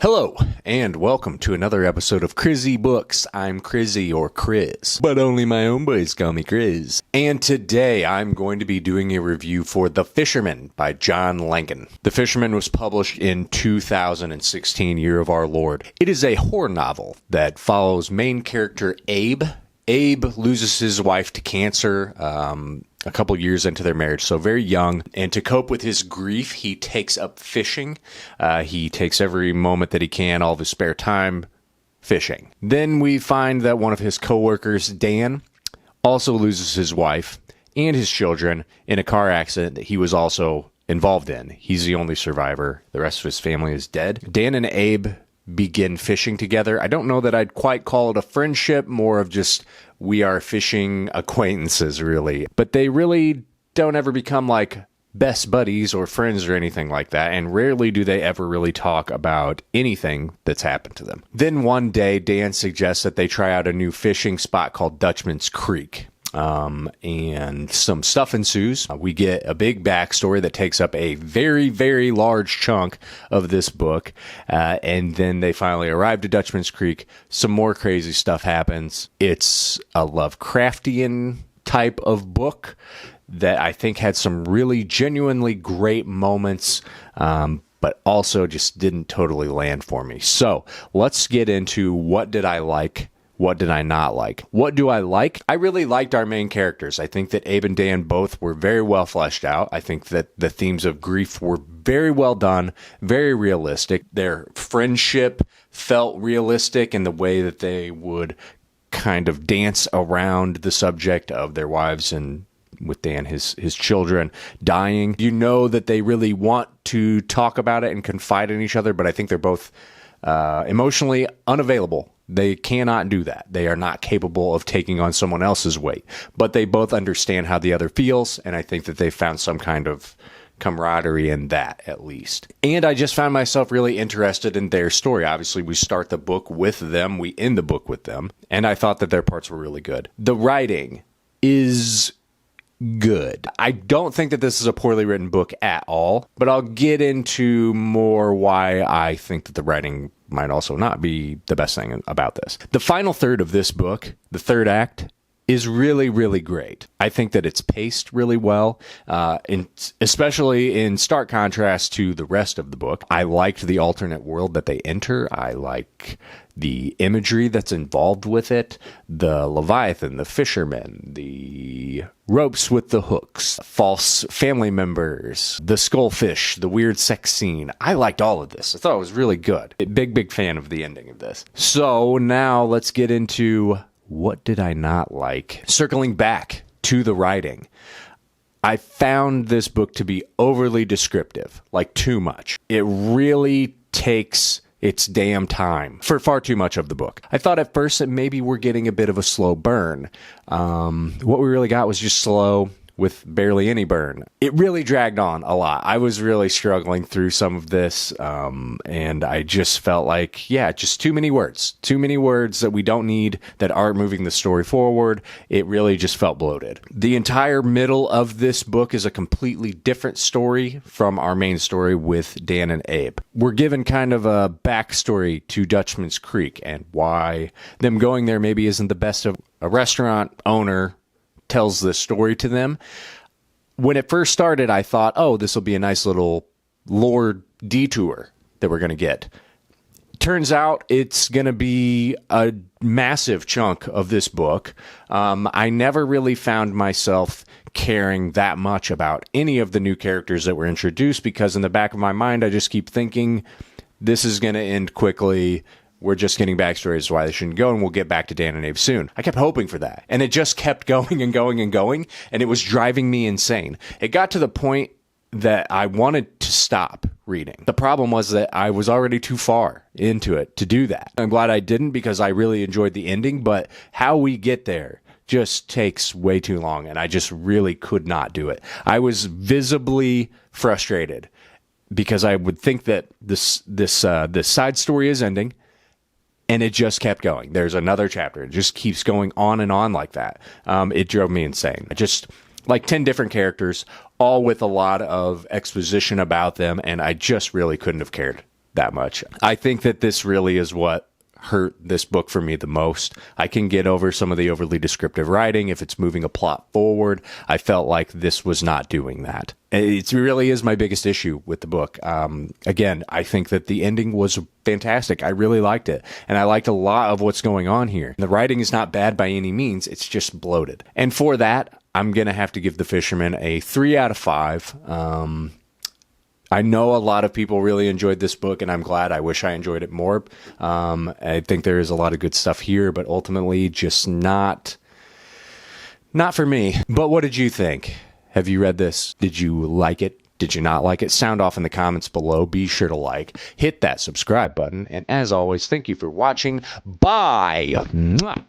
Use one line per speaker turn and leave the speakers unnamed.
Hello, and welcome to another episode of Crizzy Books. I'm Crizzy, or Chris, but only my own boys call me Chris. And today I'm going to be doing a review for The Fisherman by John Langan. The Fisherman was published in 2016, year of our Lord. It is a horror novel that follows main character Abe. Abe loses his wife to cancer a couple years into their marriage, so very young. And to cope with his grief, he takes up fishing. He takes every moment that he can, all of his spare time, fishing. Then we find that one of his coworkers, Dan, also loses his wife and his children in a car accident that he was also involved in. He's the only survivor. The rest of his family is dead. Dan and Abe begin fishing together. I don't know that I'd quite call it a friendship, more of just we are fishing acquaintances, really. But they really don't ever become like best buddies or friends or anything like that, and rarely do they ever really talk about anything that's happened to them. Then one day, Dan suggests that they try out a new fishing spot called Dutchman's Creek. And some stuff ensues. We get a big backstory that takes up a very, very large chunk of this book. And then they finally arrive to Dutchman's Creek. Some more crazy stuff happens. It's a Lovecraftian type of book that I think had some really genuinely great moments, but also just didn't totally land for me. So let's get into what did I like. What did I not like? What do I like? I really liked our main characters. I think that Abe and Dan both were very well fleshed out. I think that the themes of grief were very well done, very realistic. Their friendship felt realistic in the way that they would kind of dance around the subject of their wives and with Dan, his children dying. You know that they really want to talk about it and confide in each other, but I think they're both emotionally unavailable. They cannot do that. They are not capable of taking on someone else's weight, but they both understand how the other feels, and I think that they found some kind of camaraderie in that, at least. And I just found myself really interested in their story. Obviously, we start the book with them, we end the book with them, and I thought that their parts were really good. The writing is good. I don't think that this is a poorly written book at all, but I'll get into more why I think that the writing might also not be the best thing about this. The final third of this book, the third act, is really, really great. I think that it's paced really well, especially in stark contrast to the rest of the book. I liked the alternate world that they enter. I like the imagery that's involved with it, the Leviathan, the fisherman, the ropes with the hooks, false family members, the skullfish, the weird sex scene. I liked all of this. I thought it was really good. Big fan of the ending of this. So now let's get into what did I not like? Circling back to the writing, I found this book to be overly descriptive, like too much. It really takes its damn time for far too much of the book. I thought at first that maybe we're getting a bit of a slow burn. What we really got was just slow with barely any burn. It really dragged on a lot. I was really struggling through some of this, and I just felt like, just too many words that we don't need, that aren't moving the story forward. It really just felt bloated. The entire middle of this book is a completely different story from our main story with Dan and Abe. We're given kind of a backstory to Dutchman's Creek and why them going there maybe isn't the best of a restaurant owner tells this story to them. When it first started, I thought, this will be a nice little lore detour that we're going to get. Turns out it's going to be a massive chunk of this book. I never really found myself caring that much about any of the new characters that were introduced, because in the back of my mind, I just keep thinking this is going to end quickly. We're just getting backstories as to why they shouldn't go, and we'll get back to Dan and Abe soon. I kept hoping for that, and it just kept going and going and going, and it was driving me insane. It got to the point that I wanted to stop reading. The problem was that I was already too far into it to do that. I'm glad I didn't, because I really enjoyed the ending, but how we get there just takes way too long, and I just really could not do it. I was visibly frustrated because I would think that this side story is ending, and it just kept going. There's another chapter. It just keeps going on and on like that. It drove me insane. Just like 10 different characters, all with a lot of exposition about them, and I just really couldn't have cared that much. I think that this really is what hurt this book for me the most. I can get over some of the overly descriptive writing if it's moving a plot forward. I felt like this was not doing that. It really is my biggest issue with the book. Again, I think that the ending was fantastic. I really liked it. And I liked a lot of what's going on here. The writing is not bad by any means. It's just bloated. And for that, I'm going to have to give The Fisherman a 3 out of 5. I know a lot of people really enjoyed this book, and I'm glad. I wish I enjoyed it more. I think there is a lot of good stuff here, but ultimately just not for me. But what did you think? Have you read this? Did you like it? Did you not like it? Sound off in the comments below. Be sure to hit that subscribe button. And as always, thank you for watching. Bye. Mwah.